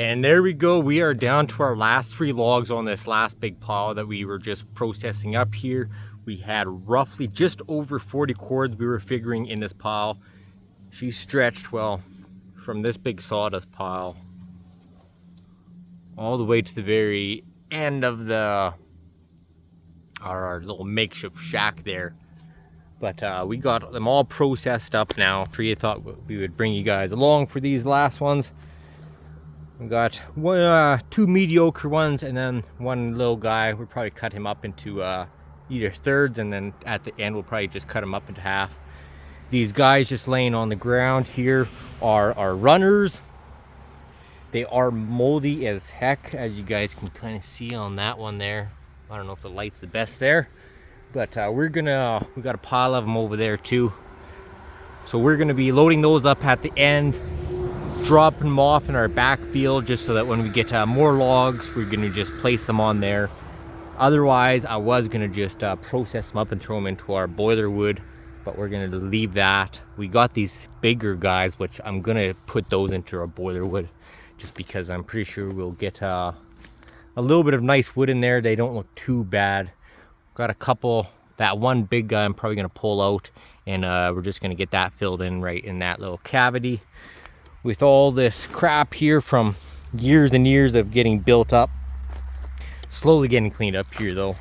And there we go. We are down to our last 3 logs on this last big pile that we were just processing up here. We had roughly just over 40 cords we were figuring in this pile. She stretched, well, from this big sawdust pile all the way to the very end of our little makeshift shack there. But we got them all processed up now. I thought we would bring you guys along for these last ones. We got 2 mediocre ones and then one little guy. We'll probably cut him up into either thirds, and then at the end we'll probably just cut him up into half. These guys just laying on the ground here are our runners. They are moldy as heck, as you guys can kind of see on that one there. I don't know if the light's the best there, but we got a pile of them over there too. So we're gonna be loading those up at the end, dropping them off in our backfield, just so that when we get more logs, we're gonna just place them on there. Otherwise, I was gonna just process them up and throw them into our boiler wood, but we're gonna leave that. We got these bigger guys, which I'm gonna put those into our boiler wood, just because I'm pretty sure we'll get a little bit of nice wood in there. They don't look too bad. Got a couple. That one big guy I'm probably gonna pull out, and we're just gonna get that filled in right in that little cavity. With all this crap here from years and years of getting built up, slowly getting cleaned up here though.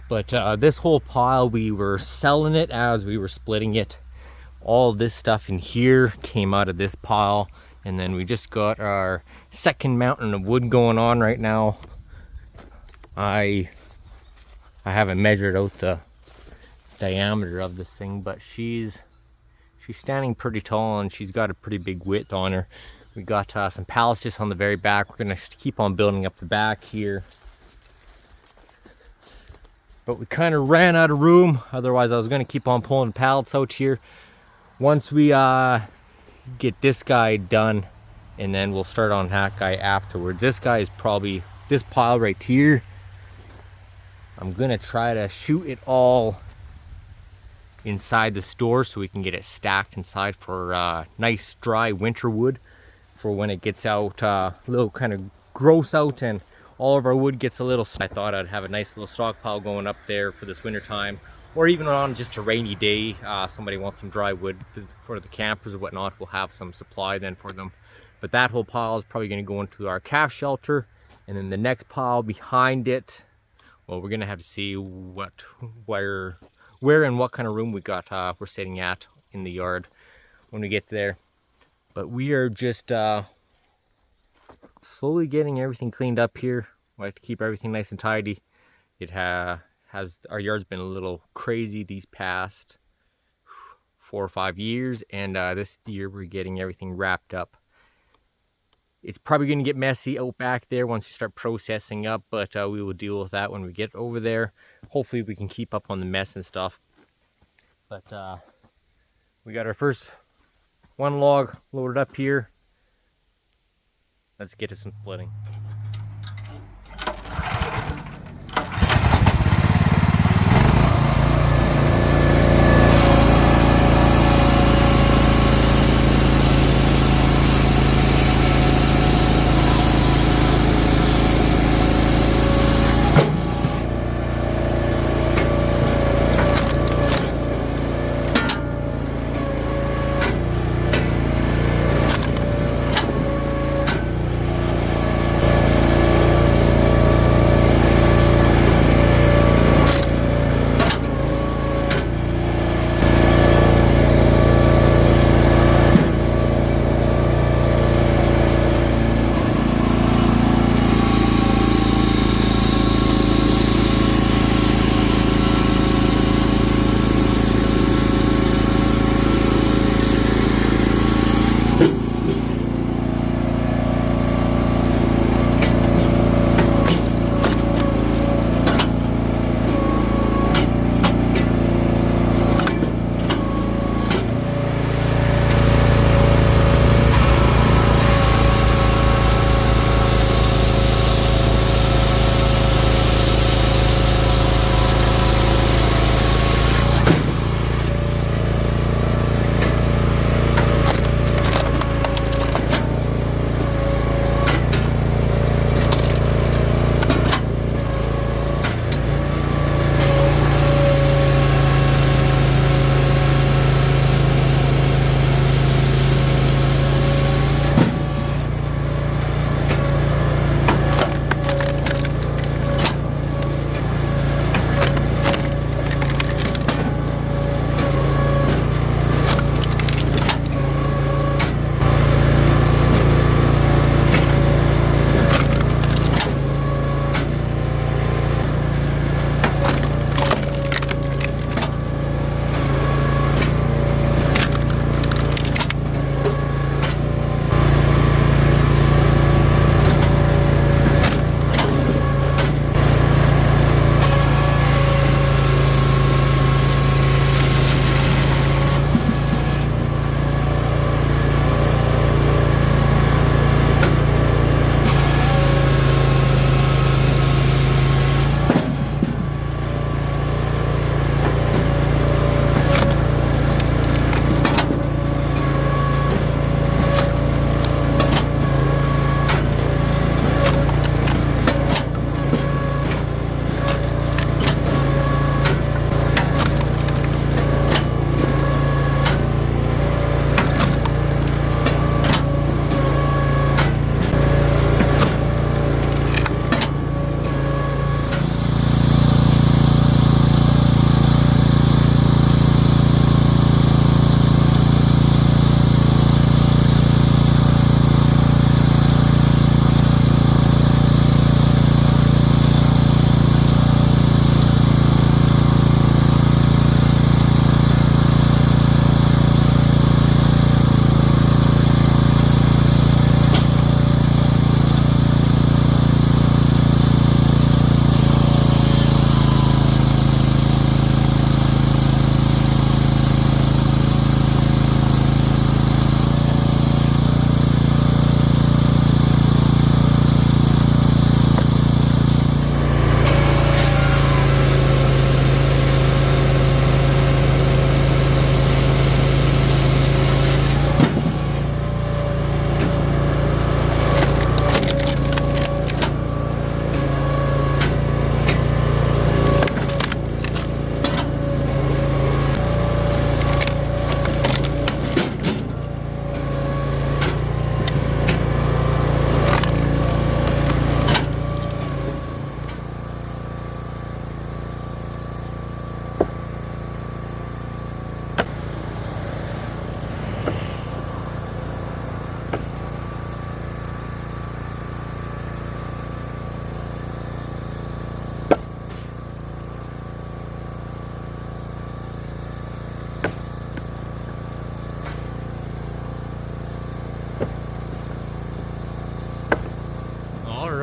But this whole pile, we were selling it as we were splitting it. All this stuff in here came out of this pile, and then we just got our second mountain of wood going on right now. I haven't measured out the diameter of this thing, but she's standing pretty tall and she's got a pretty big width on her. We got some pallets just on the very back. We're gonna keep on building up the back here, but we kind of ran out of room. Otherwise I was gonna keep on pulling pallets out here. Once we get this guy done, and then we'll start on that guy afterwards. This guy is probably this pile right here. I'm gonna try to shoot it all inside the store so we can get it stacked inside for nice dry winter wood for when it gets out a little kind of gross out and all of our wood gets a little. I thought I'd have a nice little stockpile going up there for this winter time, or even on just a rainy day. Somebody wants some dry wood for the campers or whatnot, we'll have some supply then for them. But that whole pile is probably going to go into our calf shelter, and then the next pile behind it, well, we're going to have to see where and what kind of room we're sitting at in the yard when we get there. But we are just slowly getting everything cleaned up here. We like to keep everything nice and tidy. It our yard's been a little crazy these past 4 or 5 years, and this year we're getting everything wrapped up. It's probably going to get messy out back there once you start processing up, but we will deal with that when we get over there. Hopefully we can keep up on the mess and stuff. But we got our first 1 log loaded up here. Let's get to some splitting.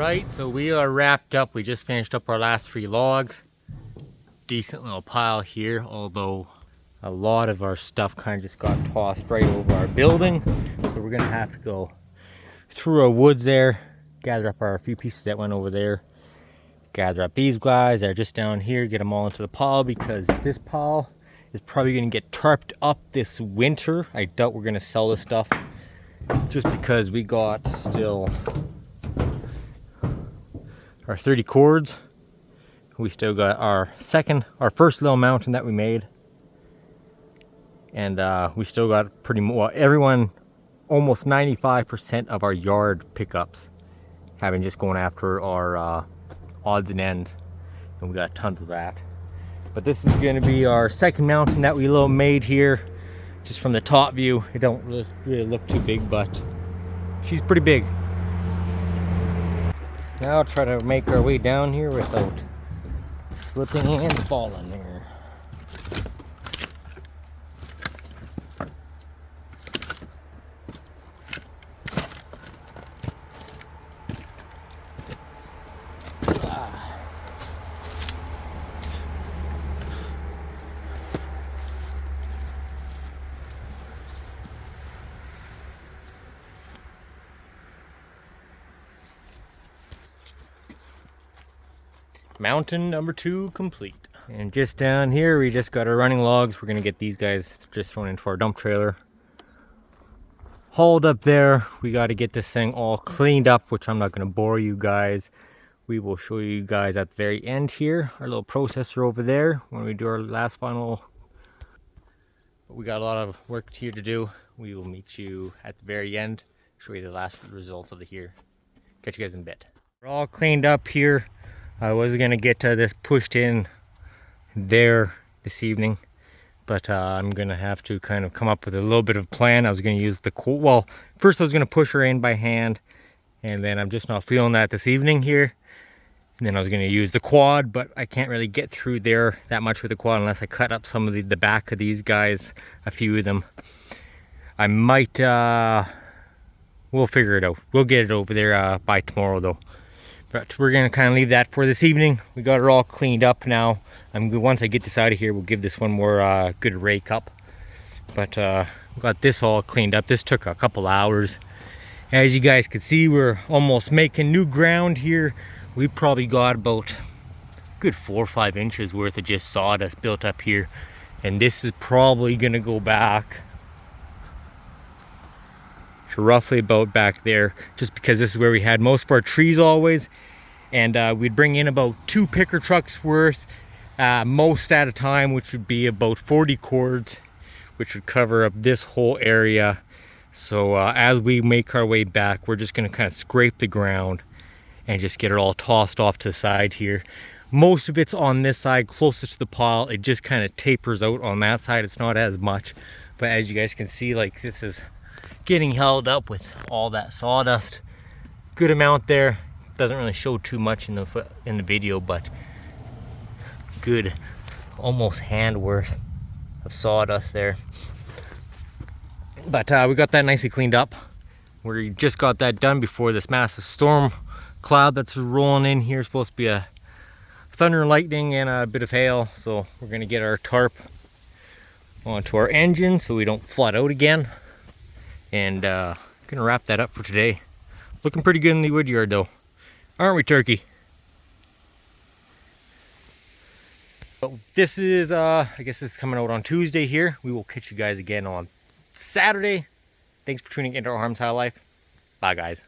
Alright, so we are wrapped up. We just finished up our last 3 logs. Decent little pile here, although a lot of our stuff kind of just got tossed right over our building. So we're gonna have to go through our woods there, gather up our few pieces that went over there, gather up these guys that are just down here, get them all into the pile, because this pile is probably gonna get tarped up this winter. I doubt we're gonna sell this stuff just because we got still our 30 cords. We still got our first little mountain that we made. And we still got everyone, almost 95% of our yard pickups having just going after our odds and ends. And we got tons of that. But this is gonna be our second mountain that we made here. Just from the top view, it don't really look too big, but she's pretty big. Now I'll try to make our way down here without slipping and falling there. Mountain number 2 complete. And just down here, we just got our running logs. We're gonna get these guys just thrown into our dump trailer. Hauled up there. We got to get this thing all cleaned up, which I'm not gonna bore you guys. We will show you guys at the very end here. Our little processor over there when we do our last final. We got a lot of work here to do. We will meet you at the very end. Show you the last results of the here. Catch you guys in a bit. We're all cleaned up here. I was gonna get this pushed in there this evening, but I'm gonna have to kind of come up with a little bit of plan. I was gonna use first I was gonna push her in by hand, and then I'm just not feeling that this evening here. And then I was gonna use the quad, but I can't really get through there that much with the quad unless I cut up some of the back of these guys, a few of them. I might, we'll figure it out. We'll get it over there by tomorrow though. But we're gonna kind of leave that for this evening. We got it all cleaned up now. Once I get this out of here, we'll give this one more good rake up. But we got this all cleaned up. This took a couple hours. As you guys can see, we're almost making new ground here. We probably got about a good 4 or 5 inches worth of just sawdust built up here. And this is probably gonna go back roughly about back there, just because this is where we had most of our trees always. And we'd bring in about 2 picker trucks worth most at a time, which would be about 40 cords, which would cover up this whole area. So as we make our way back, we're just going to kind of scrape the ground and just get it all tossed off to the side here. Most of it's on this side closest to the pile. It just kind of tapers out on that side. It's not as much, but as you guys can see, like, this is getting held up with all that sawdust. Good amount there. Doesn't really show too much in the video, but good, almost hand worth of sawdust there. But we got that nicely cleaned up. We just got that done before this massive storm cloud that's rolling in here. It's supposed to be a thunder and lightning and a bit of hail. So we're gonna get our tarp onto our engine so we don't flood out again. And gonna wrap that up for today. Looking pretty good in the wood yard though, aren't we, turkey? So this is I guess this is coming out on Tuesday here. We will catch you guys again on Saturday. Thanks for tuning into Our Harm's High Life. Bye guys.